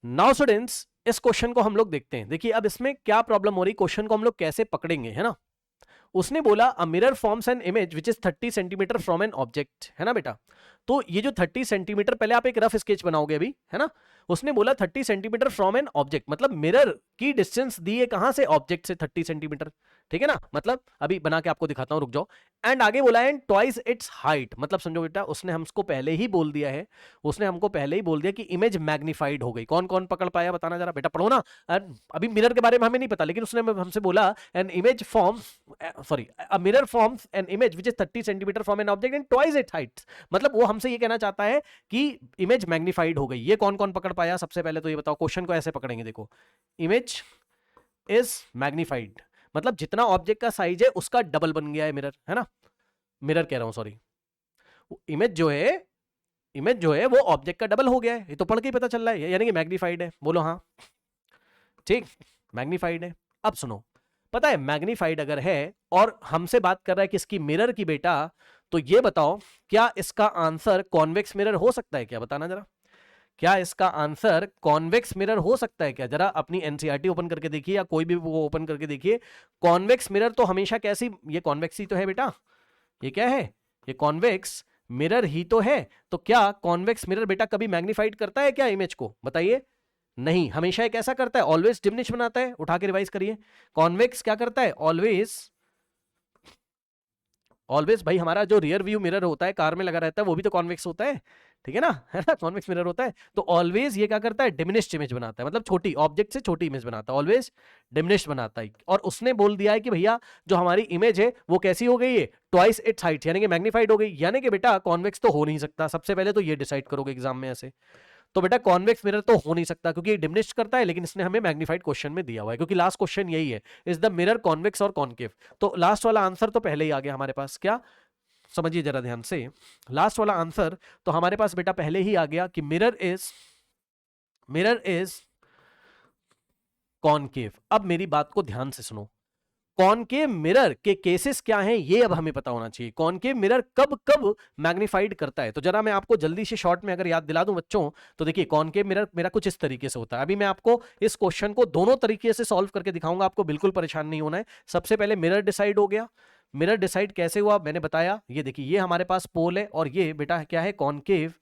Now students, इस question को हम लोग देखते हैं। देखिए अब इसमें क्या प्रॉब्लम हो रही, क्वेश्चन को हम लोग कैसे पकड़ेंगे, है ना। उसने बोला a mirror forms an image which is 30 centimetre from an object, है ना बेटा। तो ये जो 30 सेंटीमीटर, पहले आप एक रफ स्केच बनाओगे अभी, है ना। उसने बोला 30 सेंटीमीटर फ्रॉम एन ऑब्जेक्ट, मतलब मिरर की डिस्टेंस दी है कहां से, ऑब्जेक्ट से 30 सेंटीमीटर, ठीक है ना। मतलब अभी बना के आपको दिखाता हूं, रुक जाओ। एंड आगे बोला एंड ट्वाइस इट्स हाइट, मतलब समझो बेटा, उसने हमको पहले ही बोल दिया है, उसने हमको पहले ही बोल दिया कि इमेज मैग्नीफाइड हो गई। कौन कौन पकड़ पाया बताना जरा, बेटा पढ़ो ना। अभी मिरर के बारे में हमें नहीं पता, लेकिन उसने हमसे बोला an image form, sorry, a mirror forms an image which is 30 centimetre from an object and twice it height. मतलब वो हमसे ये कहना चाहता है कि इमेज मैग्नीफाइड हो गई। ये कौन कौन पकड़ पाया, सबसे पहले तो ये बताओ। क्वेश्चन को ऐसे पकड़ेंगे, देखो, इमेज इज मैग्नीफाइड, मतलब जितना ऑब्जेक्ट का साइज है उसका डबल बन गया है मिरर, है ना। मिरर कह रहा हूं, सॉरी। इमेज जो है वो ऑब्जेक्ट का डबल हो गया है, ये तो पढ़ के ही पता चल रहा है, यानी कि मैग्नीफाइड है। बोलो हाँ, ठीक, मैग्नीफाइड है। अब सुनो, पता है मैग्नीफाइड अगर है और हमसे बात कर रहा है किसकी, मिरर की बेटा, तो ये बताओ क्या इसका आंसर कॉन्वेक्स मिरर हो सकता है क्या, बताना जरा। क्या इसका आंसर कॉन्वेक्स मिरर हो सकता है क्या, जरा अपनी एनसीईआरटी ओपन करके देखिए या कोई भी वो ओपन करके देखिए। कॉन्वेक्स मिरर तो हमेशा कैसी, ये कॉन्वेक्स ही तो है बेटा, ये क्या है, ये कॉन्वेक्स मिरर ही तो है। तो क्या कॉन्वेक्स मिरर बेटा कभी मैग्नीफाइड करता है क्या इमेज को, बताइए। नहीं, हमेशा एक ऐसा करता है, ऑलवेज डिमिनिश बनाता है। उठा के रिवाइज करिए, कॉन्वेक्स क्या करता है, ऑलवेज, ऑलवेज भाई हमारा जो रियर व्यू मिरर होता है कार में लगा रहता है वो भी तो कॉन्वेक्स होता है ना, कॉन्वेक्स मिरर होता है। तो ऑलवेज ये क्या करता है, डिमिनिश्ड इमेज बनाता है, मतलब छोटी ऑब्जेक्ट से छोटी इमेज बनाता है, ऑलवेज डिमिनिश्ड बनाता है। और उसने बोल दिया है कि भैया जो हमारी इमेज है वो कैसी हो गई है, ट्वाइस इट्स हाइट, यानी कि मैग्नीफाइड हो गई। यानी कि बेटा कॉन्वेक्स तो हो नहीं सकता, सबसे पहले तो ये डिसाइड करोगे एग्जाम में ऐसे। तो बेटा कॉन्वेक्स मिरर तो हो नहीं सकता क्योंकि ये डिमिनिश करता है, लेकिन इसने हमें मैग्नीफाइड क्वेश्चन में दिया हुआ है, क्योंकि लास्ट क्वेश्चन यही है, इज द मिरर कॉन्वेक्स और कॉन्केव। तो लास्ट वाला आंसर तो पहले ही आ गया हमारे पास, क्या, समझिए जरा ध्यान से। लास्ट वाला आंसर तो हमारे पास बेटा पहले ही आ गया कि मिरर इज कॉनकेव। अब मेरी बात को ध्यान से सुनो, कॉनकेव मिरर के केसेस क्या हैं ये अब हमें पता होना चाहिए। कॉनकेव मिरर कब कब मैग्नीफाइड करता है, तो जरा मैं आपको जल्दी से शॉर्ट में अगर याद दिला दूं बच्चों, तो देखिए कॉनकेव मिरर मेरा कुछ इस तरीके से होता है। अभी मैं आपको इस क्वेश्चन को दोनों तरीके से सॉल्व करके दिखाऊंगा, आपको बिल्कुल परेशान नहीं होना है। सबसे पहले मिरर डिसाइड हो गया। मिरर डिसाइड कैसे हुआ मैंने बताया, ये देखिए ये हमारे पास पोल है और ये बेटा क्या है, कॉनकेव,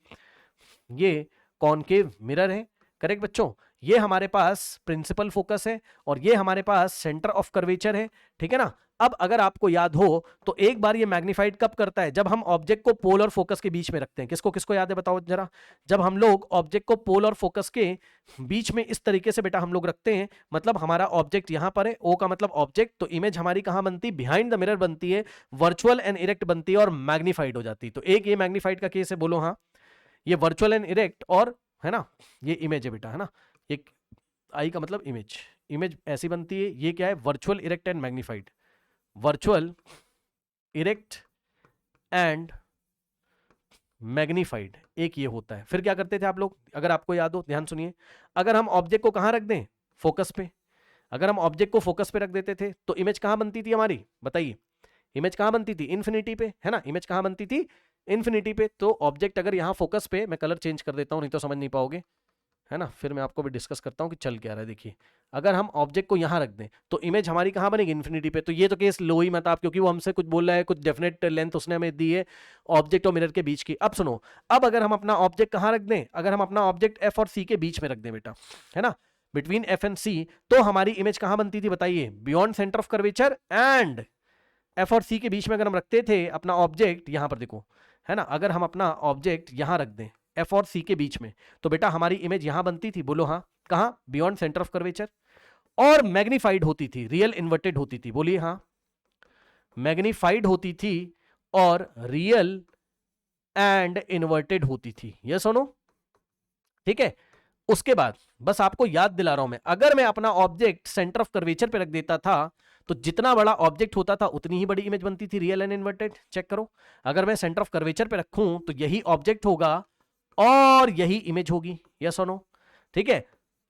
ये कॉनकेव मिरर है, करेक्ट बच्चों। ये हमारे पास प्रिंसिपल फोकस है और ये हमारे पास सेंटर ऑफ कर्वेचर है, ठीक है ना। अब अगर आपको याद हो तो एक बार ये मैग्नीफाइड कब करता है, जब हम ऑब्जेक्ट को पोल और फोकस के बीच में रखते हैं। किसको किसको याद है बताओ जरा। जब हम लोग ऑब्जेक्ट को पोल और फोकस के बीच में इस तरीके से बेटा हम लोग रखते हैं, मतलब हमारा ऑब्जेक्ट यहां पर है, ओ का मतलब ऑब्जेक्ट, तो इमेज हमारी कहां बनती है, बिहाइंड द मिरर बनती है, वर्चुअल एंड इरेक्ट बनती है और मैग्नीफाइड हो जाती है। तो एक ये मैग्नीफाइड का केस है, बोलो हाँ। ये वर्चुअल एंड इरेक्ट और, है ना, ये इमेज है बेटा, है ना। एक आई का मतलब इमेज, इमेज ऐसी बनती है। ये क्या है, virtual erect and magnified, virtual erect and magnified, एक ये होता है। फिर क्या करते थे आप लोग, अगर आपको याद हो ध्यान सुनिए, अगर हम ऑब्जेक्ट को कहां रख दें, फोकस पे, अगर हम ऑब्जेक्ट को फोकस पे रख देते थे तो इमेज कहां बनती थी हमारी, बताइए। इमेज कहां बनती थी, इन्फिनिटी पे, है ना। इमेज कहां बनती थी, इन्फिनिटी पे। तो ऑब्जेक्ट अगर यहां फोकस पे, मैं कलर चेंज कर देता हूं नहीं तो समझ नहीं पाओगे, है ना। फिर मैं आपको भी डिस्कस करता हूं कि चल क्या रहा है। देखिए अगर हम ऑब्जेक्ट को यहां रख दें तो इमेज हमारी कहां बनेगी, इन्फिनिटी पे। तो ये तो केस लो ही मत आप, क्योंकि वो हमसे कुछ बोल रहा है, कुछ डेफिनेट लेंथ उसने हमें दी है ऑब्जेक्ट और मिरर के बीच की। अब सुनो, अब अगर हम अपना ऑब्जेक्ट कहां रख दें, अगर हम अपना ऑब्जेक्ट एफ और सी के बीच में रख दें बेटा, है ना, बिटवीन एफ एंड सी, तो हमारी इमेज कहां बनती थी बताइए, beyond centre of curvature and F और सी के बीच में अगर हम रखते थे अपना ऑब्जेक्ट, यहां पर देखो, है ना, अगर हम अपना ऑब्जेक्ट यहां रख दें एफ और सी के बीच में, तो बेटा हमारी इमेज यहां बनती थी, बोलो हाँ, कहां, बियॉन्ड सेंटर ऑफ कर्वेचर, और मैग्नीफाइड होती थी, रियल इन्वर्टेड होती थी, बोलिए हाँ, मैग्नीफाइड होती थी और रियल एंड इन्वर्टेड होती थी, ये सुनो, ठीक है। उसके बाद बस आपको याद दिला रहा हूं मैं, अगर मैं अपना ऑब्जेक्ट सेंटर ऑफ कर्वेचर पे रख देता था तो जितना बड़ा ऑब्जेक्ट होता था उतनी ही बड़ी इमेज बनती थी, रियल एंड इन्वर्टेड। चेक करो, अगर मैं सेंटर ऑफ कर्वेचर पे रखूं तो यही ऑब्जेक्ट होगा और यही इमेज होगी, यस और नो, ठीक है,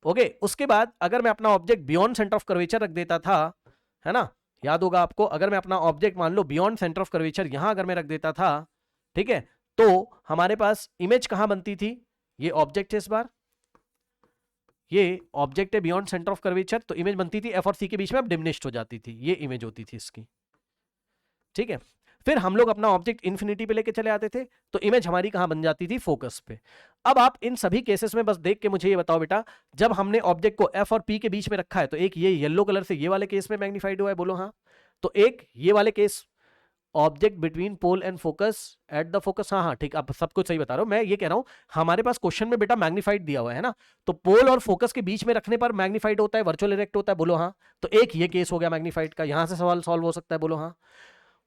ओके। उसके बाद अगर मैं अपना object beyond centre of curvature रख देता था, है ना, याद होगा आपको, अगर मैं अपना ऑब्जेक्ट मान लो बियॉन्ड सेंटर ऑफ कर्वेचर यहां अगर मैं रख देता था, ठीक है, तो हमारे पास इमेज कहां बनती थी, ये ऑब्जेक्ट है इस बार, ये ऑब्जेक्ट है बियॉन्ड सेंटर ऑफ कर्वेचर, तो इमेज बनती थी एफ और सी के बीच में, अब डिमिनिश्ड हो जाती थी, ये इमेज होती थी इसकी, ठीक है। फिर हम लोग अपना ऑब्जेक्ट इन्फिनिटी पे लेके चले आते थे, तो इमेज हमारी कहां बन जाती थी, फोकस पे। अब आप इन सभी केसेस में बस देख के मुझे ये बताओ बेटा, जब हमने ऑब्जेक्ट को एफ और पी के बीच में रखा है, तो एक ये येलो कलर से ये वाले केस में मैग्नीफाइड हुआ है, बोलो हाँ। तो एक ये वाले case, object between pole and focus at the focus, हाँ हाँ ठीक, आप सब कुछ सही बता रहे हो। मैं ये कह रहा हूं हमारे पास क्वेश्चन में बेटा मैग्नीफाइड दिया हुआ है ना, तो पोल और फोकस के बीच में रखने पर मैग्नीफाइड होता है, वर्चुअल इरेक्ट होता है, बोलो हाँ। तो एक ये केस हो गया मैग्नीफाइड का, यहां से सवाल सॉल्व हो सकता है, बोलो हाँ।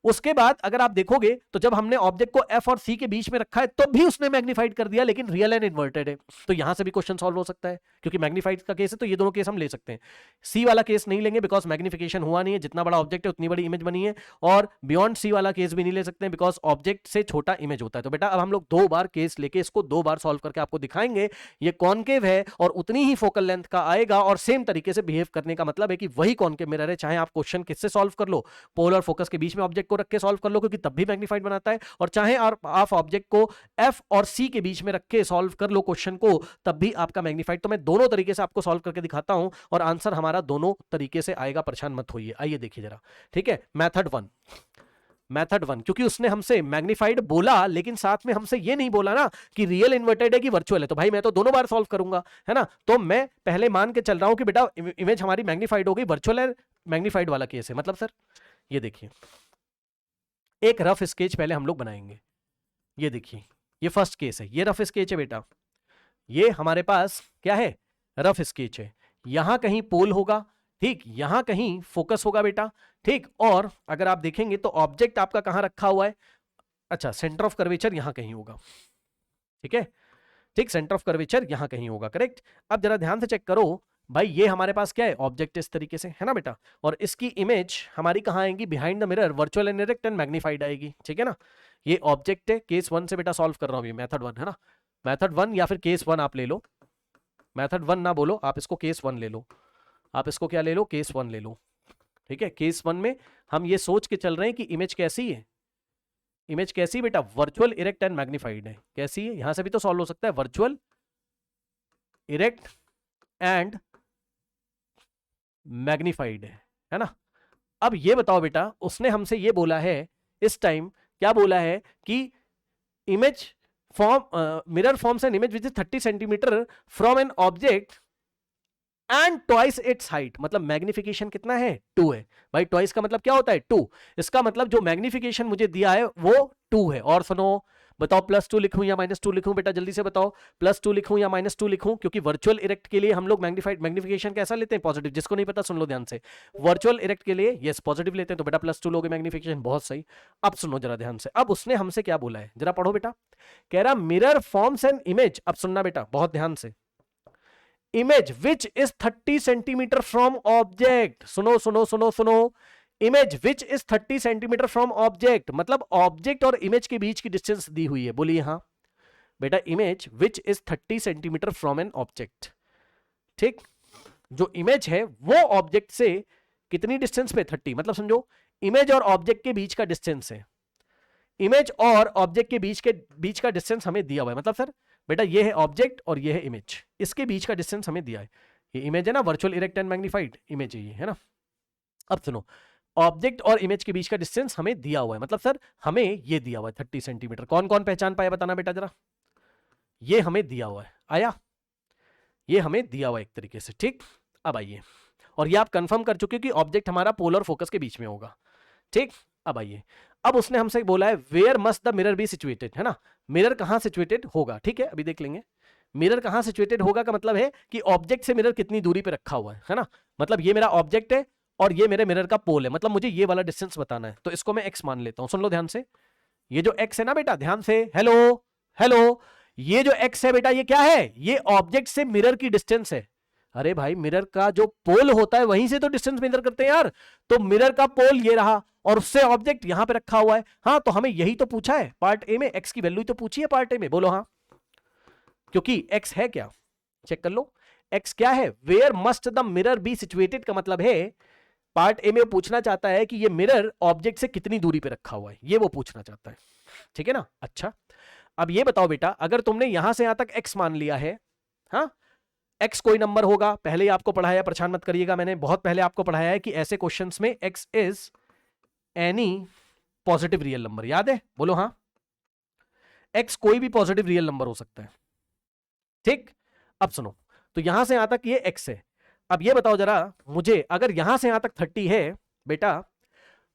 उसके बाद अगर आप देखोगे तो जब हमने ऑब्जेक्ट को एफ और सी के बीच में रखा है तो भी उसने मैग्नीफाइड कर दिया, लेकिन रियल एंड इन्वर्टेड है, तो यहां से भी क्वेश्चन सॉल्व हो सकता है, क्योंकि मैग्नीफाइड का केस है तो ये दोनों केस हम ले सकते हैं। सी वाला केस नहीं लेंगे बिकॉज मैग्निफिकेशन हुआ नहीं है, जितना बड़ा ऑब्जेक्ट है उतनी बड़ी इमेज बनी है, और बियॉन्ड सी वाला केस भी नहीं ले सकते बिकॉज ऑब्जेक्ट से छोटा इमेज होता है। तो बेटा अब हम लोग 2 बार केस लेके इसको 2 बार सॉल्व करके आपको दिखाएंगे, ये कॉनकेव है और उतनी ही फोकल लेंथ का आएगा, और सेम तरीके से बिहेव करने का मतलब है कि वही कॉनकेव मिरर है, चाहे आप क्वेश्चन किससे सॉल्व कर लो, पोल और फोकस के बीच में ऑब्जेक्ट को रख के सॉल्व कर लो, क्योंकि तब भी मैग्नीफाइड बनाता है, और चाहे आप ऑब्जेक्ट को एफ और सी के बीच में रख के सॉल्व कर लो क्वेश्चन को, तब भी आपका मैग्नीफाइड। तो मैं दोनों तरीके से आपको सॉल्व करके दिखाता हूं और आंसर हमारा दोनों तरीके से आएगा, परेशान मत होइए। आइए देखिए जरा, ठीक है। मेथड वन, क्योंकि उसने हमसे मैग्नीफाइड बोला लेकिन साथ में हमसे ये नहीं बोला ना कि रियल इन्वर्टेड है कि वर्चुअल है, तो भाई मैं तो दोनों बार सॉल्व करूंगा, है ना। तो मैं पहले मान के चल रहा हूं कि बेटा इमेज हमारी मैग्नीफाइड हो गई, वर्चुअल है, मैग्नीफाइड वाला केस है। मतलब सर ये देखिए, एक रफ स्केच पहले हम लोग बनाएंगे। ये देखिए, ये फर्स्ट केस है, ये रफ स्केच है बेटा, ये हमारे पास क्या है, रफ स्केच है। यहां कहीं पोल होगा, ठीक, यहां कहीं फोकस होगा बेटा, ठीक। और अगर आप देखेंगे तो ऑब्जेक्ट आपका कहां रखा हुआ है, अच्छा सेंटर ऑफ कर्वेचर यहां कहीं होगा, ठीक है, ठीक, सेंटर ऑफ कर्वेचर यहां कहीं होगा, करेक्ट। अब जरा ध्यान से चेक करो भाई, ये हमारे पास क्या है, ऑब्जेक्ट इस तरीके से है ना बेटा, और इसकी इमेज हमारी कहां आएगी, behind the mirror, virtual and erect and magnified आएगी, ठीक है ना। ये ऑब्जेक्ट है, केस 1 से बेटा सॉल्व कर रहा हूं, ये मेथड 1 है ना, मेथड 1 या फिर केस 1 आप ले लो, मेथड 1 ना बोलो आप, इसको केस 1 ले लो, आप इसको क्या ले लो, केस 1 ले लो, ठीक है। केस 1 में हम ये सोच के चल रहे हैं कि इमेज कैसी है, इमेज कैसी बेटा, वर्चुअल इरेक्ट एंड मैग्नीफाइड है, कैसी है, यहां से भी तो सॉल्व हो सकता है, वर्चुअल इरेक्ट एंड मैग्नीफाइड है ना। अब ये बताओ बेटा, उसने हमसे ये बोला है इस टाइम, क्या बोला है कि image form mirror forms an image which is 30 centimetre from an object and twice its height, मतलब मैग्निफिकेशन कितना है, 2 है। भाई ट्वाइस का मतलब क्या होता है, 2, इसका मतलब जो मैग्निफिकेशन मुझे दिया है वो 2 है। और सुनो, बताओ +2 लिखूं या -2 लिखूं, बेटा जल्दी से बताओ, +2 लिखूं या -2 लिखूं, क्योंकि वर्चुअल इरेक्ट के लिए हम लोग मैग्निफिकेशन कैसा लेते हैं, पॉजिटिव। जिसको नहीं पता सुन लो ध्यान से, वर्चुअल इरेक्ट के लिए यस पॉजिटिव लेते हैं, तो बेटा +2 लोगे मैग्निफिकेशन, बहुत सही। अब सुनो जरा ध्यान से, अब उसने हमसे क्या बोला है, जरा पढ़ो बेटा, कह रहा मिरर फॉर्म्स एन इमेज, अब सुनना बेटा बहुत ध्यान से, image which is 30 centimetre from object, सुनो सुनो सुनो सुनो, image which is 30 centimetre from object, मतलब ऑब्जेक्ट और इमेज के बीच की डिस्टेंस दी हुई है, बोलिए हाँ बेटा, image which is 30 centimetre from an object, ठीक। जो इमेज है वो ऑब्जेक्ट से कितनी डिस्टेंस पे, 30, मतलब समझो इमेज और ऑब्जेक्ट के बीच का डिस्टेंस है, इमेज और ऑब्जेक्ट के बीच का डिस्टेंस हमें दिया हुआ है। मतलब सर बेटा ये है ऑब्जेक्ट और ये है इमेज, इसके बीच का डिस्टेंस हमें दिया है, ये इमेज है ना, virtual erect and magnified image है ना। अब सुनो, ऑब्जेक्ट और इमेज के बीच का डिस्टेंस हमें दिया हुआ है, मतलब सर हमें ये दिया हुआ है 30 सेंटीमीटर। कौन कौन पहचान पाया बताना बेटा जरा, ये हमें दिया हुआ है, आया, ये हमें दिया हुआ है एक तरीके से, ठीक। अब आइए, और ये आप कंफर्म कर चुके हो कि ऑब्जेक्ट हमारा पोल और फोकस के बीच में होगा, ठीक। अब आइए, अब उसने हमसे बोला है where must the mirror be situated, है ना, मिरर कहां सिचुएटेड होगा, ठीक है, अभी देख लेंगे। मिरर कहां सिचुएटेड होगा का मतलब है कि ऑब्जेक्ट से मिरर कितनी दूरी पे रखा हुआ है ना, मतलब ये मेरा ऑब्जेक्ट है और ये मेरे मिरर का पोल है, मतलब मुझे ये वाला डिस्टेंस बताना है, तो इसको मैं x मान लेता हूं। सुन लो ध्यान से, ये जो x है ना बेटा, ध्यान से, हेलो हेलो, ये जो x है बेटा, ये क्या है, ये ऑब्जेक्ट से मिरर की डिस्टेंस है। अरे भाई मिरर का जो पोल होता है वहीं से तो डिस्टेंस मेजर करते हैं यार, तो मिरर का पोल ये रहा और उससे ऑब्जेक्ट यहां पे रखा हुआ है। हाँ तो हमें यही तो पूछा है पार्ट ए में, x की वैल्यू तो पूछी है पार्ट ए में, बोलो हाँ, क्योंकि x है क्या, चेक कर लो, x क्या है, where must the mirror be situated का मतलब है पार्ट ए में पूछना चाहता है कि ये मिरर ऑब्जेक्ट से कितनी दूरी पे रखा हुआ है, ये वो पूछना चाहता है, ठीक है ना। अच्छा अब ये बताओ बेटा, अगर तुमने यहां से यहां तक x मान लिया है, हाँ x कोई नंबर होगा, पहले ही आपको पढ़ाया, परेशान मत करिएगा, मैंने बहुत पहले आपको पढ़ाया है कि ऐसे क्वेश्चंस में x is any positive real number, याद है? बोलो हाँ। x कोई भी पॉजिटिव रियल नंबर हो सकता है, ठीक। अब सुनो, तो यहां से यहां तक ये x है। अब ये बताओ जरा मुझे, अगर यहां से यहां तक 30 है बेटा,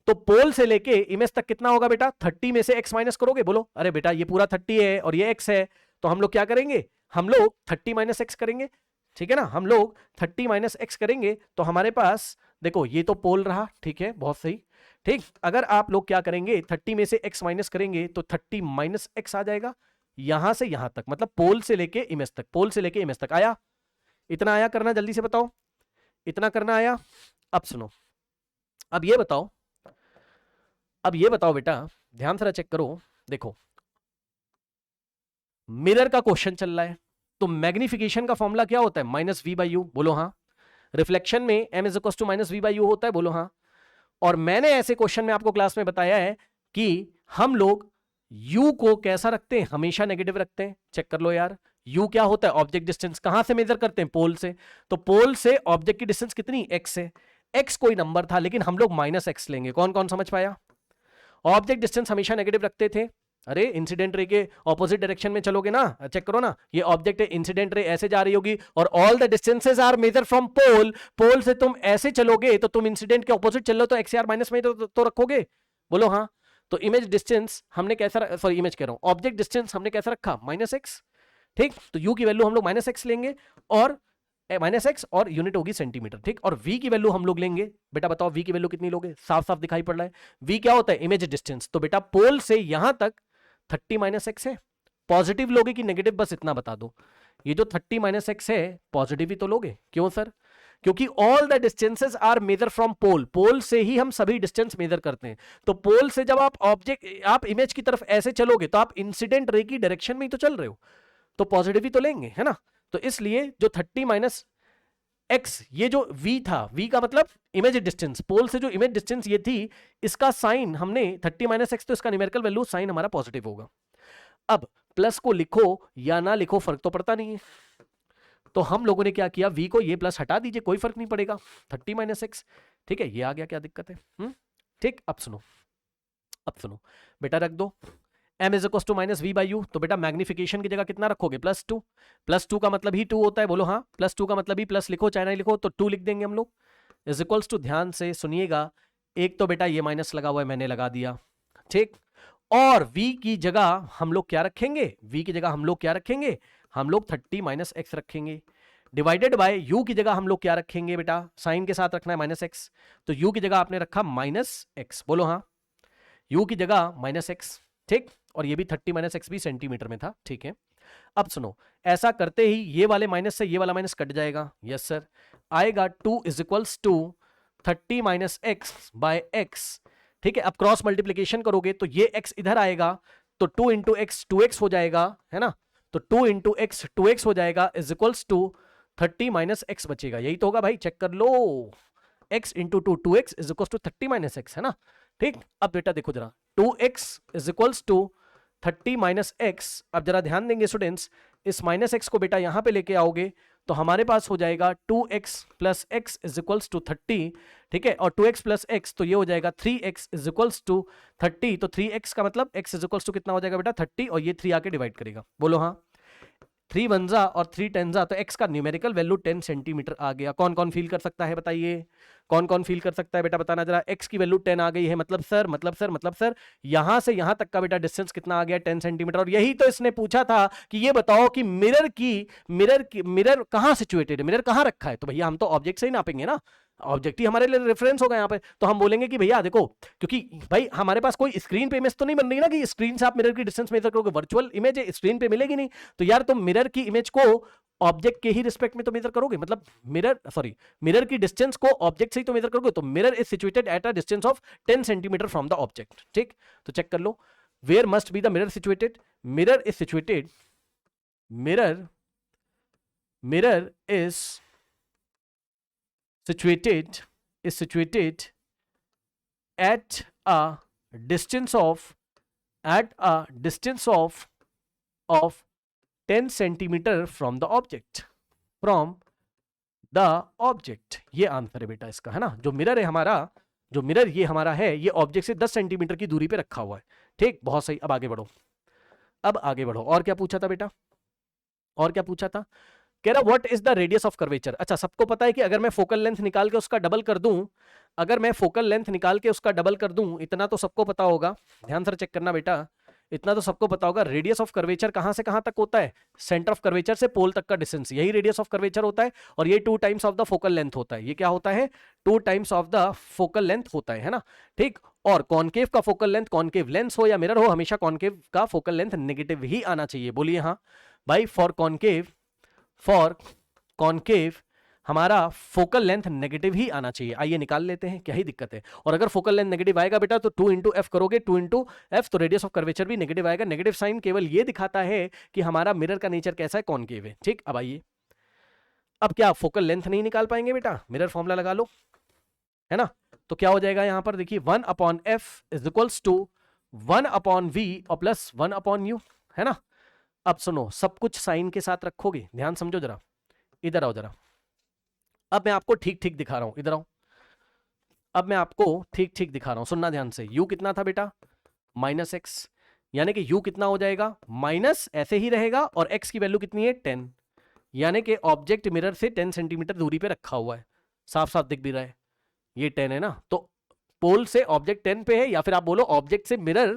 तो पोल से लेके इमेज तक कितना होगा बेटा? 30 में से x माइनस करोगे? बोलो। अरे बेटा ये पूरा 30 है और ये x है, तो हम लोग क्या करेंगे? हम लोग 30 माइनस एक्स करेंगे, ठीक है ना? हम लोग 30 माइनस एक्स करेंगे तो हमारे पास देखो ये तो पोल रहा, ठीक है, बहुत सही, ठीक। अगर आप लोग क्या करेंगे, 30 में से x माइनस करेंगे तो 30 माइनस एक्स आ जाएगा, यहां से यहां तक, मतलब पोल से लेके इमेज तक, पोल से लेके इमेज तक आया। इतना आया करना, जल्दी से बताओ, इतना करना आया? अब सुनो, अब ये बताओ, अब ये बताओ बेटा, ध्यान से चेक करो, देखो मिरर का क्वेश्चन चल रहा है, तो मैग्निफिकेशन का फॉर्मूला क्या होता है? माइनस वी बाई यू, बोलो हाँ। रिफ्लेक्शन में M is equal to minus V by U होता है, बोलो हाँ। और मैंने ऐसे क्वेश्चन में आपको क्लास में बताया है कि हम लोग u को कैसा रखते हैं? हमेशा नेगेटिव रखते हैं। चेक कर लो यार, u क्या होता है? Object distance. कहां से मेजर करते हैं? पोल से। तो पोल से ऑब्जेक्ट की डिस्टेंस कितनी? x है। x कोई नंबर था लेकिन हम लोग माइनस एक्स लेंगे। कौन कौन समझ पाया? ऑब्जेक्ट डिस्टेंस हमेशा नेगेटिव रखते थे। अरे इंसिडेंट रे के ऑपोजिट डायरेक्शन में चलोगे ना, चेक करो ना, ये ऑब्जेक्ट है, इंसिडेंट रे ऐसे जा रही होगी और all the distances are major from pole. Pole से तुम ऐसे चलोगे तो तुम इंसिडेंट के ऑपोजिट चल लो तो एक्स आर माइनस में तो रखोगे, बोलो हाँ। तो इमेज डिस्टेंस हमने कैसा, सॉरी इमेज कह रहा हूं, ऑब्जेक्ट डिस्टेंस हमने कैसा रखा? माइनस एक्स, ठीक। तो यू की वैल्यू हम लोग माइनस एक्स लेंगे और माइनस एक्स और यूनिट होगी सेंटीमीटर, ठीक। और v की वैल्यू हम लोग लेंगे, बेटा बताओ v की वैल्यू कितनी लोगे? साफ साफ दिखाई पड़ रहा है, v क्या होता है? Image distance. तो बेटा पोल से यहां तक 30 माइनस एक्स है, पॉजिटिव लोगे कि नेगेटिव? बस इतना बता दो। ये जो 30 माइनस एक्स है पॉजिटिव ही तो लोगे। क्यों सर? क्योंकि all the distances are major from pole, pole से ही हम सभी डिस्टेंस मेजर करते हैं। तो पोल से जब आप ऑब्जेक्ट, आप इमेज की तरफ ऐसे चलोगे तो आप इंसिडेंट रे की डायरेक्शन में ही तो चल रहे हो, तो पॉजिटिव ही तो लेंगे, है ना? तो इसलिए जो 30 माइनस एक्स, ये जो v था, v का मतलब इमेज डिस्टेंस, पोल से जो इमेज डिस्टेंस ये थी, इसका साइन हमने 30 माइनस एक्स, तो इसका न्यूमेरिकल वैल्यू साइन हमारा पॉजिटिव होगा। अब प्लस को लिखो या ना लिखो फर्क तो पड़ता नहीं है, तो हम लोगों ने क्या किया, v को ये प्लस हटा दीजिए, कोई फर्क नहीं पड़ेगा, 30 माइनस एक्स, ठीक है, ये आ गया, क्या दिक्कत है? ठीक। अब सुनो, अब सुनो बेटा, रख दो m is equal to minus V by U, तो बेटा मैग्निफिकेशन की जगह कितना रखोगे? +2। +2 का मतलब ही 2 होता है, बोलो हाँ। +2 का मतलब ही प्लस लिखो चाहे नहीं लिखो, तो 2 लिख देंगे हम लोग, इज इक्वल्स टू, ध्यान से सुनिएगा, एक तो बेटा ये माइनस लगा हुआ है, मैंने लगा दिया, ठीक। और v की जगह हम लोग क्या रखेंगे? v की जगह हम लोग क्या रखेंगे? हम लोग 30 माइनस एक्स रखेंगे, डिवाइडेड बाय u की जगह हम लोग क्या रखेंगे बेटा? साइन के साथ रखना है माइनस एक्स, तो u की जगह आपने रखा माइनस एक्स, बोलो हाँ। u की जगह माइनस एक्स, ठीक। और ये भी 30 माइनस एक्स भी सेंटीमीटर में था, ठीक है। अब सुनो, ऐसा करते ही ये वाले माइनस से ये वाला माइनस कट जाएगा, यस सर, आएगा 2 is equals to 30 minus x by x, ठीक है। अब क्रॉस मल्टीप्लीकेशन करोगे तो ये x इधर आएगा, तो 2 इंटू एक्स 2x हो जाएगा, है ना? तो 2 इंटू एक्स 2x हो जाएगा, is equals to 30 minus x बचेगा, यही तो होगा भाई, चेक कर लो, x into 2x is equals to 30 minus x, है ना? ठीक। अब बेटा देखो जरा, 2x is equals to 30 minus x. अब जरा ध्यान देंगे स्टूडेंट्स, इस माइनस एक्स को बेटा यहां पे लेके आओगे तो हमारे पास हो जाएगा 2x plus x is equals to 30, ठीक है। और 2x प्लस एक्स तो ये हो जाएगा 3x इज इक्वल्स टू 30, तो 3x का मतलब x इज इक्वल्स टू कितना हो जाएगा बेटा? 30, और ये 3 आके डिवाइड करेगा, बोलो हाँ। 3 वनजा और 3 टेंजा, तो x का न्यूमेरिकल वैल्यू 10 सेंटीमीटर आ गया। कौन कौन फील कर सकता है बताइए, कौन कौन फील कर सकता है बेटा? बताना जरा। x की वैल्यू 10 आ गई है, मतलब सर यहां से यहां तक का बेटा डिस्टेंस कितना आ गया? 10 सेंटीमीटर। और यही तो इसने पूछा था कि ये बताओ कि मिरर कहां सिचुएटेड है, मिरर कहां रखा है? तो भैया हम तो ऑब्जेक्ट से ही नापेंगे ना, ऑब्जेक्ट ही हमारे लिए रेफरेंस होगा यहाँ पे। तो हम बोलेंगे कि भैया देखो, क्योंकि भाई हमारे पास कोई स्क्रीन पे इमेज तो नहीं बन रही ना कि स्क्रीन से आप मिरर की डिस्टेंस मेजर करोगे, वर्चुअल इमेज है, स्क्रीन पे मिलेगी नहीं। तो यार तुम मिरर की इमेज को ऑब्जेक्ट के ही रिस्पेक्ट में तो मेजर करोगे, मतलब मिरर की डिस्टेंस को ऑब्जेक्ट से ही तो मेजर करोगे। तो mirror is situated at a distance of 10 centimetre from the object, ठीक। तो चेक कर लो, where must be the mirror situated? Mirror is situated, mirror is situated at a distance of 10 centimeter from the object, from the object. ये answer है बेटा इसका, है ना। जो मिरर है हमारा, जो मिरर ये हमारा है, ये ऑब्जेक्ट से 10 सेंटीमीटर की दूरी पे रखा हुआ है। ठीक, बहुत सही। अब आगे बढ़ो, अब आगे बढ़ो। और क्या पूछा था बेटा, और क्या पूछा था? कह रहा what is the radius of curvature. अच्छा, सबको पता है कि अगर मैं फोकल लेंथ निकाल के उसका डबल कर दूं, अगर मैं फोकल लेंथ निकाल के उसका डबल कर दूं, इतना तो सबको पता होगा, ध्यान से चेक करना बेटा, इतना तो सबको पता होगा, रेडियस ऑफ कर्वेचर कहां से कहां तक होता है? सेंटर ऑफ कर्वेचर से पोल तक का डिस्टेंस, यही रेडियस ऑफ कर्वेचर होता है। और ये 2 times of the focal length होता है। ये क्या होता है? 2 times of the focal length होता है ना। ठीक, और कॉनकेव का फोकल लेंथ, कॉनकेव लेंस हो या मिरर हो, हमेशा कॉनकेव का फोकल लेंथ नेगेटिव ही आना चाहिए। बोलिए हाँ भाई, फॉर कॉनकेव हमारा फोकल लेंथ नेगेटिव ही आना चाहिए। आइए निकाल लेते हैं, क्या ही दिक्कत है। और अगर फोकल लेंथ नेगेटिव आएगा बेटा तो 2 इंटू एफ करोगे, 2 इंटू एफ, तो रेडियस ऑफ कर्वेचर भी नेगेटिव आएगा। नेगेटिव साइन केवल ये दिखाता है कि हमारा मिरर का नेचर कैसा है, कॉनकेव है। ठीक, अब आइए, अब क्या फोकल लेंथ नहीं निकाल पाएंगे बेटा? मिरर फॉर्मूला लगा लो, है ना। तो क्या हो जाएगा यहां पर, देखिए 1/f is equals to 1/v और प्लस 1/u, है ना। अब सुनो, सब कुछ साइन के साथ रखोगे, ध्यान समझो जरा, इधर आओ जरा। अब मैं आपको ठीक ठीक दिखा रहा हूं, इधर आओ। अब मैं आपको ठीक ठीक दिखा रहा हूं, सुनना ध्यान से। u कितना था बेटा? -x, यानी कि u कितना हो जाएगा? माइनस ऐसे ही रहेगा, और x की वैल्यू कितनी है? 10, यानी कि ऑब्जेक्ट मिरर से 10 सेंटीमीटर दूरी पे रखा हुआ है। साफ साफ दिख भी रहा है, ये 10 है ना। तो पोल से ऑब्जेक्ट 10 पे है, या फिर आप बोलो ऑब्जेक्ट से मिरर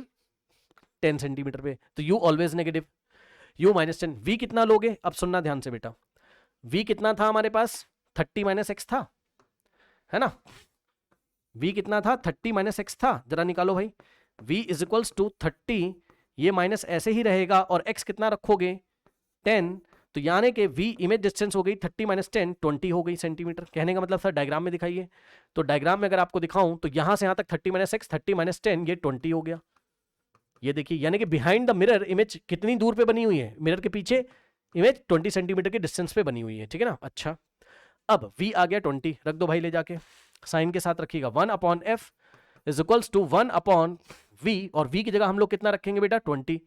10 सेंटीमीटर पे, तो u always negative, u -10। v कितना लोगे? अब सुनना ध्यान से बेटा, v कितना था हमारे पास? 30 - x था, है ना। v कितना था? 30 - x था। जरा निकालो भाई, v इज इक्वल्स टू 30, ये माइनस ऐसे ही रहेगा, और x कितना रखोगे? 10, तो यानी कि v इमेज डिस्टेंस हो गई 30 - 10, 20 हो गई सेंटीमीटर। कहने का मतलब सर डायग्राम में दिखाइए, तो डायग्राम में अगर आपको दिखाऊं तो यहां से यहां तक 30 - x, 30 - 10, ये 20 हो गया। ये देखिए, यानी कि बिहाइंड द मिरर इमेज कितनी दूर पे बनी हुई है? मिरर के पीछे इमेज 20 सेंटीमीटर के डिस्टेंस पे बनी हुई है, ठीक है ना। अच्छा, अब v आ गया 20, रख दो भाई ले जाके, साइन के साथ रखिएगा। 1/f is equals to 1/v, और v की जगह हम लोग कितना रखेंगे बेटा? 20,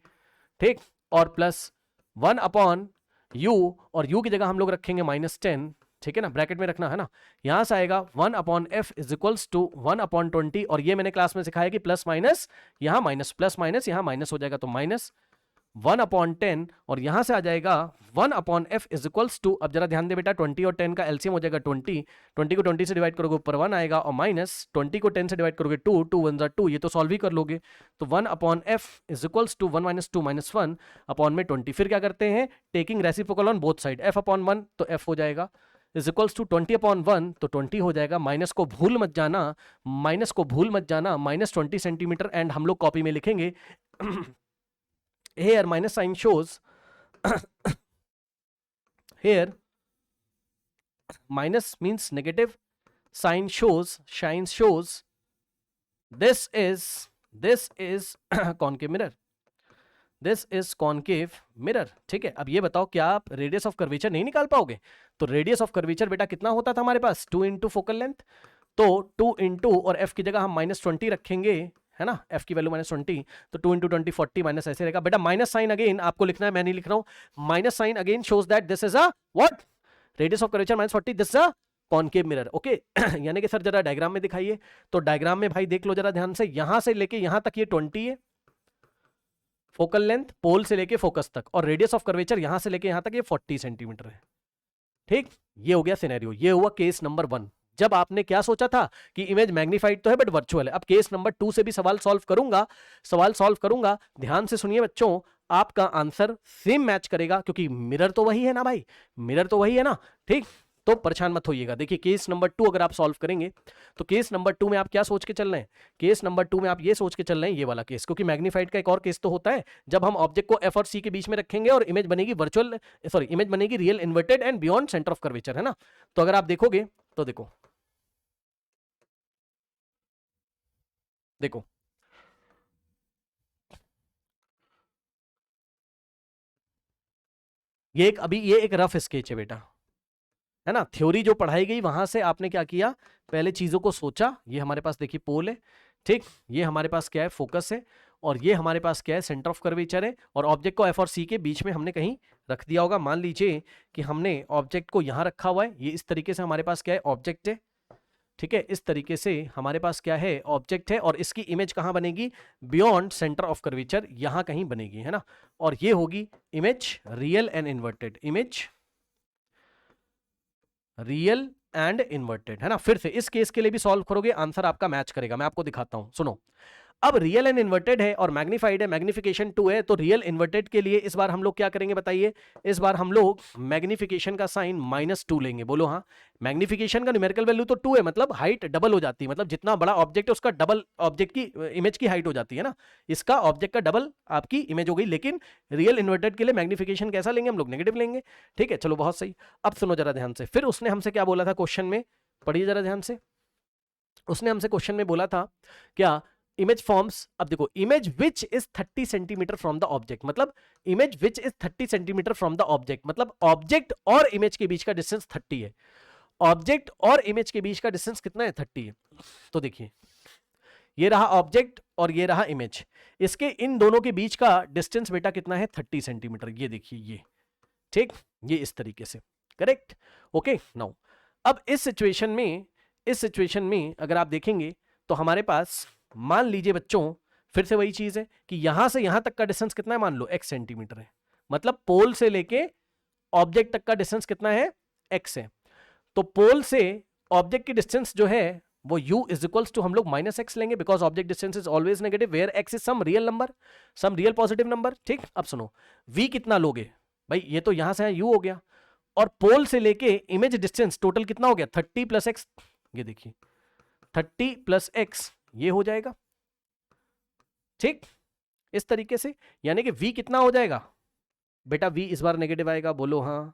ठीक, और प्लस 1/u, और u की जगह हम लोग रखेंगे -10, ठीक है ना, ब्रैकेट में रखना है ना। यहां से आएगा 1/f इज इक्वल्स टू 1/20, और ये मैंने क्लास में सिखाया कि प्लस माइनस, यहां माइनस, प्लस माइनस यहां माइनस हो जाएगा, तो माइनस 1/10, और यहां से आ जाएगा 1/f इज इक्वल्स टू, अब जरा ध्यान दे बेटा, 20 और 10 का एलसीएम हो जाएगा 20, 20 को 20 से डिवाइड करोगे ऊपर 1 आएगा, और माइनस 20 को 10 से डिवाइड करोगे 2, 2 1 2, ये तो सॉल्व ही कर लोगे। तो 1/f is equals to 1 - 2 - 1 upon में 20। फिर क्या करते हैं? Taking reciprocal on both side, f/1 तो f हो जाएगा, इज इक्वल्स टू 20/1 तो 20 हो जाएगा। माइनस को भूल मत जाना, माइनस को भूल मत जाना, -20 सेंटीमीटर, एंड हम लोग कॉपी में लिखेंगे here minus sign shows here minus means negative, sign shows, shine shows this is concave mirror, this is concave mirror, ठीक है। अब ये बताओ, क्या आप रेडियस ऑफ कर्वेचर नहीं निकाल पाओगे? तो रेडियस ऑफ कर्वेचर बेटा कितना होता था हमारे पास? 2 इंटू फोकल लेंथ, तो 2 इंटू, और f की जगह हम -20 रखेंगे, है ना, f की वैल्यू -20, तो 2 इंटू 20 40, माइनस ऐसे रहेगा बेटा। माइनस साइन अगेन आपको लिखना है, मैं नहीं लिख रहा हूं। Minus sign again shows that this is a what? Radius of curvature -40, this is a concave mirror, okay. यानी कि सर जरा डायग्राम में दिखाइए, तो डायग्राम में भाई देख लो जरा ध्यान से, यहां से लेके यहां तक ये 20 है फोकल लेंथ, पोल से लेके फोकस तक, और रेडियस ऑफ कर्वेचर यहां से लेके यहां तक ये 40 सेंटीमीटर है, ठीक। ये हो गया सिनेरियो, ये हुआ केस नंबर 1। जब आपने क्या सोचा था कि इमेज मैग्नीफाइड तो है बट वर्चुअल है। अब केस नंबर 2 से भी सवाल सॉल्व करूंगा, ध्यान से सुनिए बच्चों, आपका आंसर सेम मैच करेगा, क्योंकि मिरर तो वही है ना भाई, मिरर तो वही है ना, ठीक। तो परेशान मत होइएगा। देखिए केस नंबर 2 अगर आप सॉल्व करेंगे, तो केस नंबर 2 में आप क्या सोच के चल रहे हैं? केस नंबर 2 में आप ये सोच के चल रहे हैं, ये वाला केस, क्योंकि मैग्नीफाइड का एक और केस तो होता है, जब हम ऑब्जेक्ट को एफ और सी के बीच में रखेंगे और इमेज बनेगी वर्चुअल, सॉरी, इमेज बनेगी real inverted and beyond centre of curvature, है ना। तो अगर आप देखोगे तो देखो ये एक रफ स्केच है बेटा, है ना। थ्योरी जो पढ़ाई गई वहां से आपने क्या किया? पहले चीजों को सोचा। ये हमारे पास देखिए पोल है, ठीक, ये हमारे पास क्या है? फोकस है, और ये हमारे पास क्या है, सेंटर ऑफ कर्वेचर है, और ऑब्जेक्ट को एफ और सी के बीच में हमने कहीं रख दिया होगा। मान लीजिए कि हमने ऑब्जेक्ट को यहां रखा हुआ है, ये इस तरीके से हमारे पास क्या है, ऑब्जेक्ट है, ठीक है, इस तरीके से हमारे पास क्या है, ऑब्जेक्ट है, और इसकी इमेज कहां बनेगी, बियॉन्ड सेंटर ऑफ कर्वेचर, यहां कहीं बनेगी, है ना, और ये होगी image real and inverted, image real and inverted, है ना। फिर से इस केस के लिए भी सॉल्व करोगे, आंसर आपका मैच करेगा। मैं आपको दिखाता हूं, सुनो। अब रियल एंड इन्वर्टेड है और मैग्नीफाइड है, मैग्निफिकेशन 2 है, तो रियल इन्वर्टेड के लिए इस बार हम लोग क्या करेंगे बताइए, इस बार हम लोग मैग्निफिकेशन का साइन -2 लेंगे, बोलो हाँ। मैग्निफिकेशन का न्यूमेरिकल वैल्यू तो 2 है, मतलब हाइट डबल हो जाती है, मतलब जितना बड़ा ऑब्जेक्ट है उसका डबल ऑब्जेक्ट की इमेज की हाइट हो जाती है ना, इसका ऑब्जेक्ट का डबल आपकी इमेज हो गई। लेकिन रियल इन्वर्टेड के लिए मैग्निफिकेशन कैसा लेंगे हम लोग, नेगेटिव लेंगे, ठीक है, चलो बहुत सही। अब सुनो जरा ध्यान से, फिर उसने हमसे क्या बोला था क्वेश्चन में, पढ़िए जरा ध्यान से। उसने हमसे क्वेश्चन में बोला था क्या, इमेज फॉर्म्स, अब देखो, image which is 30 centimetre from the object, मतलब image which is 30 centimetre from the object, मतलब ऑब्जेक्ट और इमेज के बीच का डिस्टेंस 30 है। ऑब्जेक्ट और इमेज के बीच का डिस्टेंस कितना है, 30 है। तो देखिए, ये रहा ऑब्जेक्ट और ये रहा इमेज, इसके इन दोनों के बीच का डिस्टेंस बेटा कितना है, 30 सेंटीमीटर, ये देखिए ये, ठीक, ये इस तरीके से, करेक्ट, ओके। नाउ अब इस सिचुएशन में अगर आप देखेंगे तो हमारे पास, मान लीजिए बच्चों, फिर से वही चीज है कि यहां से यहां तक का डिस्टेंस कितना है, मान लो x सेंटीमीटर है, मतलब पोल से लेके ऑब्जेक्ट तक का डिस्टेंस कितना है, x है। तो पोल से ऑब्जेक्ट की डिस्टेंस जो है वो u इज इक्वल्स टू हम लोग -x लेंगे, because object distance is always negative where x is some real number, some real positive number, ठीक। अब सुनो, v कितना लोगे भाई, ये तो यहां से u हो गया, और पोल से लेके इमेज डिस्टेंस टोटल कितना हो गया, 30 + x, ये देखिए 30 + x, ये हो जाएगा, ठीक, इस तरीके से। यानी कि v कितना हो जाएगा बेटा, v इस बार नेगेटिव आएगा, बोलो हाँ,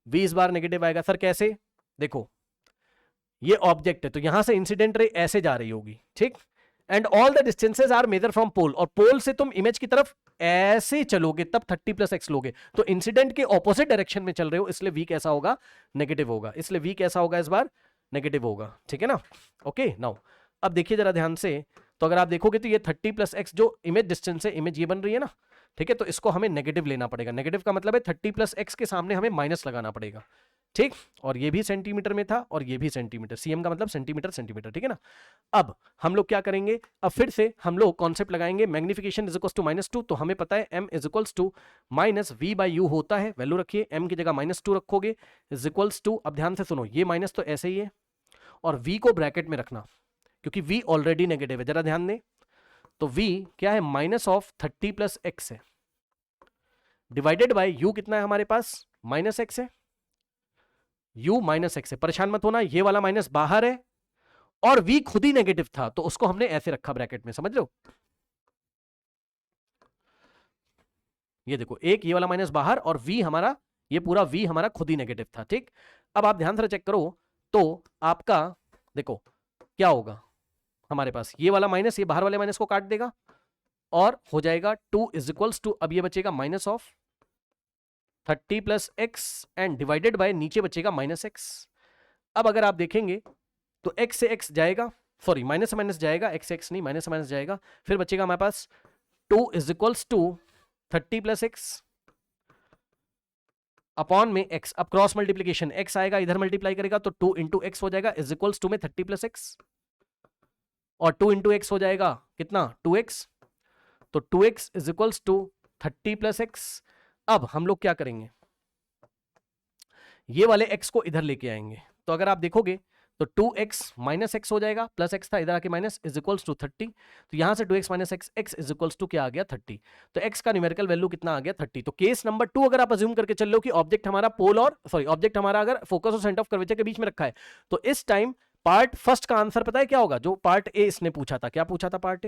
v इस बार नेगेटिव आएगा। सर कैसे, देखो ये ऑब्जेक्ट है तो यहां से इंसिडेंट रे ऐसे जा रही होगी, ठीक, and all the distances are major from pole, और पोल से तुम इमेज की तरफ ऐसे चलोगे तब 30 + x लोगे, तो इंसिडेंट के ऑपोजिट डायरेक्शन में चल रहे हो, इसलिए v कैसा होगा, नेगेटिव होगा, इसलिए v कैसा होगा इस बार, नेगेटिव होगा, ठीक है ना। ओके, नाउ अब देखिए जरा ध्यान से, तो अगर आप देखोगे तो ये 30 + x जो इमेज डिस्टेंस है, इमेज ये बन रही है ना, ठीक है, तो इसको हमें नेगेटिव लेना पड़ेगा। नेगेटिव का मतलब है 30 + x के सामने हमें माइनस लगाना पड़ेगा, ठीक, और ये भी सेंटीमीटर में था और ये भी सेंटीमीटर, सीएम का मतलब सेंटीमीटर सेंटीमीटर, ठीक है ना। अब हम लोग क्या करेंगे, अब फिर से हम लोग कॉन्सेप्ट लगाएंगे, मैग्निफिकेशन इज इक्वल्स टू -2, तो हमें पता है m is equals to -v/u होता है, वैल्यू रखिए, m की जगह -2 रखोगे, इज इक्वल्स टू, अब ध्यान से सुनो, ये माइनस तो ऐसे ही है, और v को ब्रैकेट में रखना, क्योंकि v ऑलरेडी नेगेटिव है, जरा ध्यान दें, तो v क्या है, -30 + x है, डिवाइडेड बाय u कितना है हमारे पास, -x है, u -x है, परेशान मत होना, ये वाला माइनस बाहर है, और v खुद ही नेगेटिव था तो उसको हमने ऐसे रखा ब्रैकेट में, समझ लो, ये देखो, एक ये वाला माइनस बाहर, और v हमारा, ये पूरा v हमारा खुद ही नेगेटिव था, ठीक। अब आप ध्यान से चेक करो, तो आपका देखो क्या होगा, हमारे पास ये वाला माइनस ये बाहर वाले माइनस को काट देगा, और हो जाएगा 2 इज इक्वल्स टू, अब ये बचेगा -30 + x एंड डिवाइडेड बाय, नीचे बचेगा -x। अब अगर आप देखेंगे तो x से x जाएगा, सॉरी माइनस से माइनस जाएगा, x से x नहीं, माइनस से माइनस जाएगा, फिर बचेगा हमारे पास 2 is equals to 30 + x upon में x, अब क्रॉस मल्टीप्लीकेशन, x आएगा इधर मल्टीप्लाई करेगा तो 2 × x हो जाएगा, इज इक्वल्स टू में 30 + x, और 2 × x हो जाएगा कितना, 2x, तो 2x is equals to 30 + x। अब हम लोग क्या करेंगे, ये वाले x को इधर लेके आएंगे, तो अगर आप देखोगे तो 2x -x हो जाएगा, प्लस x था इधर आके माइनस, इज इक्वल्स टू 30, तो यहां से 2x - x, x is equals to क्या आ गया, 30, तो x का न्यूमेरिकल वैल्यू कितना आ गया, 30। तो केस नंबर 2 अगर आप अज्यूम करके चल लो कि ऑब्जेक्ट हमारा पोल और सॉरी ऑब्जेक्ट हमारा अगर फोकस और सेंटर ऑफ कर्वेचर के बीच में रखा है, तो इस टाइम पार्ट फर्स्ट का आंसर पता है क्या होगा, जो पार्ट ए इसने पूछा था, क्या पूछा था पार्ट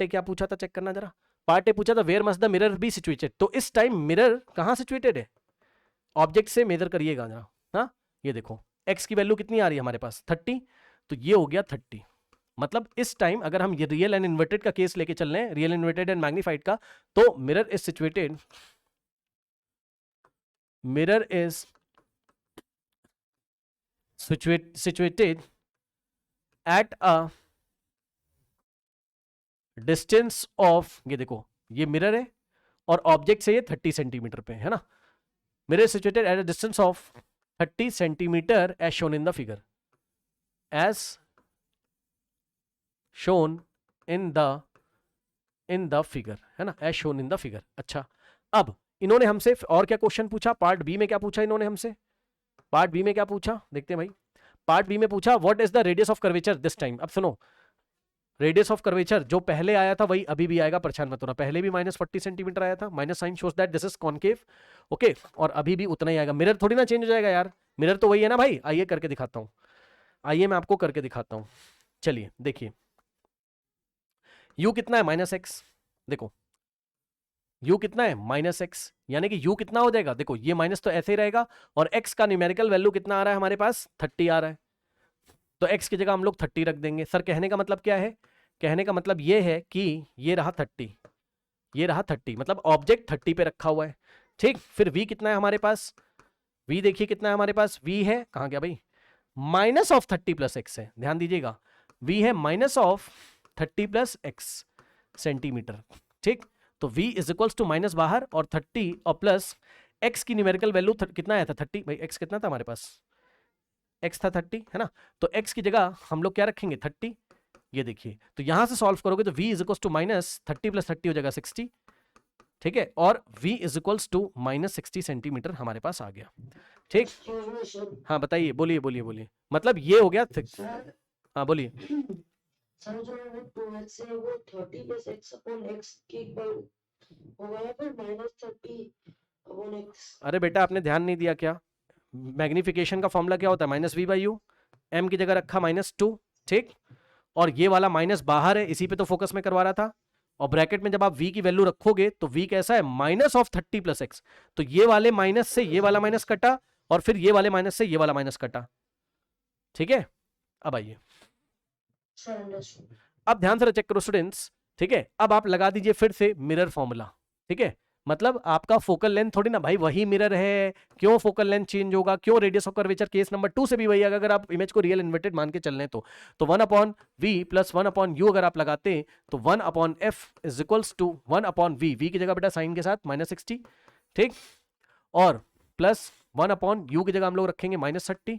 ए क्या पूछा था, चेक करना जरा, पार्ट ए पूछा था where must the mirror be situated, तो इस टाइम मिरर कहां सिचुएटेड है, ऑब्जेक्ट से मेजर करिएगा जरा, हाँ ये देखो x की वैल्यू कितनी आ रही है हमारे पास, 30, तो ये हो गया 30, मतलब इस टाइम अगर हम ये रियल एंड इन्वर्टेड का केस लेके चल रहे हैं, रियल इन्वर्टेड एंड मैग्नीफाइड का, तो mirror is situated at a distance of, ये देखो ये मिरर है और ऑब्जेक्ट से ये 30 सेंटीमीटर पे है ना, mirror situated at a distance of 30 centimetre as shown in the figure, as shown in the figure, है ना, as shown in the figure. अच्छा, अब इन्होंने हमसे और क्या क्वेश्चन पूछा, पार्ट बी में क्या पूछा इन्होंने हमसे, पार्ट बी में क्या पूछा देखते हैं भाई। पार्ट बी में पूछा what is the radius of curvature this time. अब सुनो, रेडियस ऑफ कर्वेचर जो पहले आया था वही अभी भी आएगा, परेशान मत होना, पहले भी -40 सेंटीमीटर आया था, minus sign shows that this is concave, okay, और अभी भी उतना ही आएगा। मिरर थोड़ी ना चेंज हो जाएगा यार, मिरर तो वही है ना भाई। आइए करके दिखाता हूं, आइए मैं आपको करके दिखाता हूं। चलिए देखिए, u कितना है -x, देखो u कितना है -x, यानी कि u कितना हो जाएगा, देखो ये माइनस तो ऐसे ही रहेगा, और x का न्यूमेरिकल वैल्यू कितना आ रहा है हमारे पास, 30 आ रहा है, तो x की जगह हम लोग 30 रख देंगे। सर कहने का मतलब क्या है, कहने का मतलब ये है कि ये रहा 30, ये रहा 30, मतलब ऑब्जेक्ट 30 पे रखा हुआ है, ठीक। फिर v कितना है हमारे पास, v देखिए कितना है हमारे पास, v है, कहां गया भाई, माइनस ऑफ 30 प्लस एक्स है, ध्यान दीजिएगा, v है minus of 30 plus x centimetre, ठीक। तो v is equals to minus बाहर और 30 और प्लस x की न्यूमेरिकल वैल्यू कितना आया था 30, भाई x कितना था हमारे पास, x था 30, है ना, तो x की जगह हम लोग क्या रखेंगे 30, ये देखिए, तो यहां से सॉल्व करोगे तो v is equals to -30 plus 30 हो जाएगा 60, ठीक है, और v is equals to -60 centimetre हमारे पास आ गया, ठीक। हाँ बताइए, बोलिए बोलिए बोलिए, मतलब ये हो गया, हाँ बोलिए। सर जो वो 2x है वो 30 प्लस x अपॉन x के इक्वल होगा या फिर -30 अपॉन x। अरे बेटा आपने ध्यान नहीं दिया क्या, मैग्निफिकेशन का फॉर्मूला क्या होता है, -v/u, m की जगह रखा -2, ठीक, और ये वाला माइनस बाहर है, इसी पे तो फोकस में करवा रहा था, और ब्रैकेट में जब आप v की वैल्यू रखोगे तो v कैसा है, -30 प्लस x, तो ये वाले माइनस से ये वाला माइनस कटा, और फिर ये वाले माइनस से ये वाला माइनस कटा, ठीक है। अब आइए, अब ध्यान से चेक करो स्टूडेंट्स, ठीक है, अब आप लगा दीजिए फिर से मिरर फॉर्मूला, ठीक है, मतलब आपका फोकल लेंथ थोड़ी ना भाई वही मिरर है, क्यों फोकल लेंथ चेंज होगा, क्यों radius of curvature case number 2 से भी वही है, अगर आप इमेज को रियल इन्वर्टेड मान के चल रहे हैं तो 1/v प्लस 1/u अगर आप लगाते हैं तो 1/f is equals to 1/v, v की जगह बेटा साइन के साथ -60, ठीक, और प्लस 1/u की जगह हम लोग रखेंगे -30,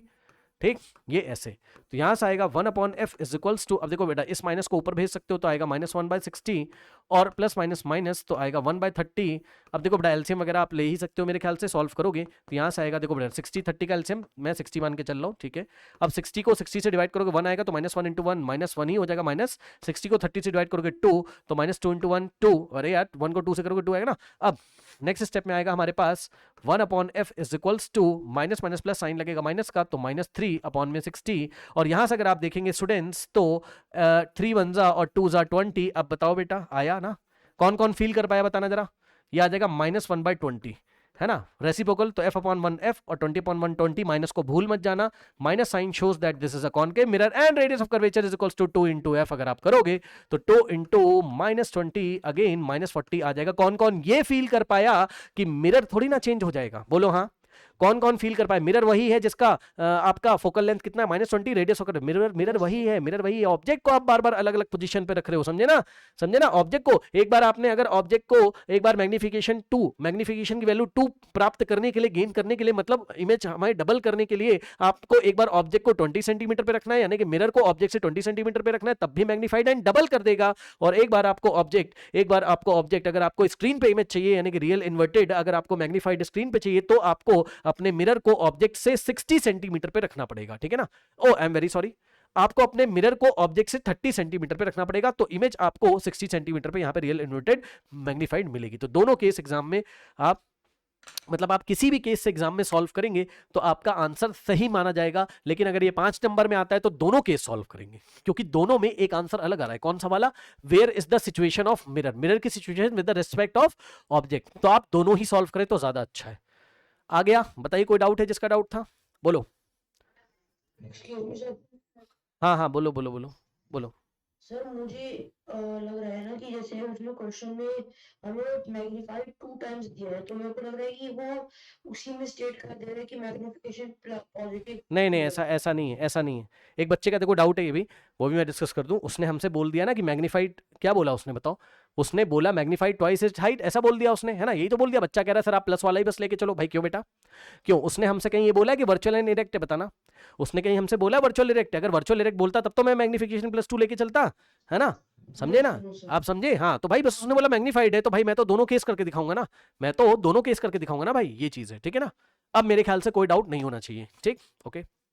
ठीक, ये ऐसे, तो यहां से आएगा 1/f इज इक्वल्स टू, अब देखो बेटा इस माइनस को ऊपर भेज सकते हो तो आएगा -1/60, और प्लस माइनस माइनस तो आएगा 1/30। अब देखो बेटा एलसीएम वगैरह आप ले ही सकते हो मेरे ख्याल से, सॉल्व करोगे तो यहां से आएगा, देखो बेटा 60 30 का एलसीएम मैं 60 मान के चल रहा हूँ, ठीक है। अब 60 को 60 से डिवाइड करोगे 1 आएगा, तो -1 इंटू 1 -1 ही हो जाएगा, माइनस 60 को 30 से डिवाइड करोगे 2, तो -2 इंटू 1 2, अरे यार 1 को 2 से करोगे 2 आएगा ना। अब नेक्स्ट स्टेप में आएगा हमारे पास 1/f is equals to minus minus plus sign लगेगा माइनस का, तो -3/60, और यहां से अगर आप देखेंगे स्टूडेंट्स तो 3 1 और 2 20। अब बताओ बेटा आया ना, कौन कौन फील कर पाया बताना जरा, ये आ जाएगा -1/20, है ना, रेसिप्रोकल, तो f/1f और 20/120, माइनस को भूल मत जाना, minus sign shows that this is a concave mirror and radius of curvature is equals to 2 into f, अगर आप करोगे तो 2 इंटू -20 अगेन -40 आ जाएगा। कौन कौन ये फील कर पाया कि मिरर थोड़ी ना चेंज हो जाएगा, बोलो हाँ, कौन कौन फील कर पाए, मिरर वही है जिसका आपका फोकल लेंथ कितना है -20, रेडियस होकर मिरर वही है, मिरर वही है, ऑब्जेक्ट को आप बार बार अलग अलग पोजीशन पे रख रहे हो, समझे ना, समझे ना, ऑब्जेक्ट को एक बार आपने अगर ऑब्जेक्ट को एक बार मैग्निफिकेशन की वैल्यू 2 प्राप्त करने के लिए, गेन करने के लिए, मतलब इमेज हमारे डबल करने के लिए आपको एक बार ऑब्जेक्ट को 20 सेंटीमीटर पे रखना है, यानी कि मिरर को ऑब्जेक्ट से 20 सेंटीमीटर पे रखना है, तब भी मैग्नीफाइड एंड डबल कर देगा। और एक बार आपको ऑब्जेक्ट अगर आपको स्क्रीन पे इमेज चाहिए, यानी कि रियल इन्वर्टेड अगर आपको मैग्नीफाइड स्क्रीन पे चाहिए, तो आपको अपने मिरर को ऑब्जेक्ट से 60 सेंटीमीटर पे रखना पड़ेगा, ठीक है ना। ओ आई एम वेरी सॉरी, आपको अपने मिरर को ऑब्जेक्ट से 30 सेंटीमीटर पे रखना पड़ेगा, तो इमेज आपको 60 सेंटीमीटर पे यहां पे रियल इन्वर्टेड मैग्नीफाइड मिलेगी। तो दोनों केस एग्जाम में आप, मतलब आप किसी भी केस से एग्जाम में सॉल्व करेंगे तो आपका आंसर सही माना जाएगा, लेकिन अगर ये 5 नंबर में आता है तो दोनों केस सॉल्व करेंगे, क्योंकि दोनों में एक आंसर अलग आ रहा है। कौन सा वाला, where is the situation of mirror, mirror की situation with the respect of object, तो आप दोनों ही सॉल्व करें तो ज्यादा अच्छा है। आ गया, बताइए कोई डाउट है, जिसका डाउट था बोलो। हाँ हाँ बोलो बोलो बोलो बोलो। सर मुझे लग रहा है ना कि जैसे उसमें क्वेश्चन में हमें मैग्नीफाइड 2 टाइम्स दिया है, तो मेरे को लग रहा है कि वो उसी में स्टेट कर दे रहे हैं कि मैग्निफिकेशन पॉजिटिव। नहीं नहीं, ऐसा नहीं है, ऐसा नहीं है। एक बच्चे का देखो डाउट है, ये भी वो भी मैं डिस्कस कर दूं, उसने हमसे बोल दिया ना कि मैग्नीफाइड क्या बोला उसने बताओ? उसने बोला मैग्नीफाइड ट्वाइस इज हाइट, ऐसा बोल दिया उसने, है ना? यही तो बोल दिया। बच्चा कह रहा है सर आप प्लस वाला ही बस लेके चलो भाई। क्यों बेटा, क्यों? उसने हमसे कहीं ये बोला कि वर्चुअल एंड इरेक्ट है, बताना। उसने कहीं हमसे बोला वर्चुअल इरेक्ट? अगर वर्चुअल इरेक्ट बोलता तब तो मैं मैग्निफिकेशन +2 लेके चलता, है ना? समझे ना? No sir. आप समझे? हाँ, तो भाई बस उसने बोला मैग्नीफाइड है तो भाई मैं तो दोनों केस करके दिखाऊंगा ना, मैं तो दोनों केस करके दिखाऊंगा ना भाई, ये चीज है, ठीक है ना? अब मेरे ख्याल से कोई डाउट नहीं होना चाहिए, ठीक? ओके।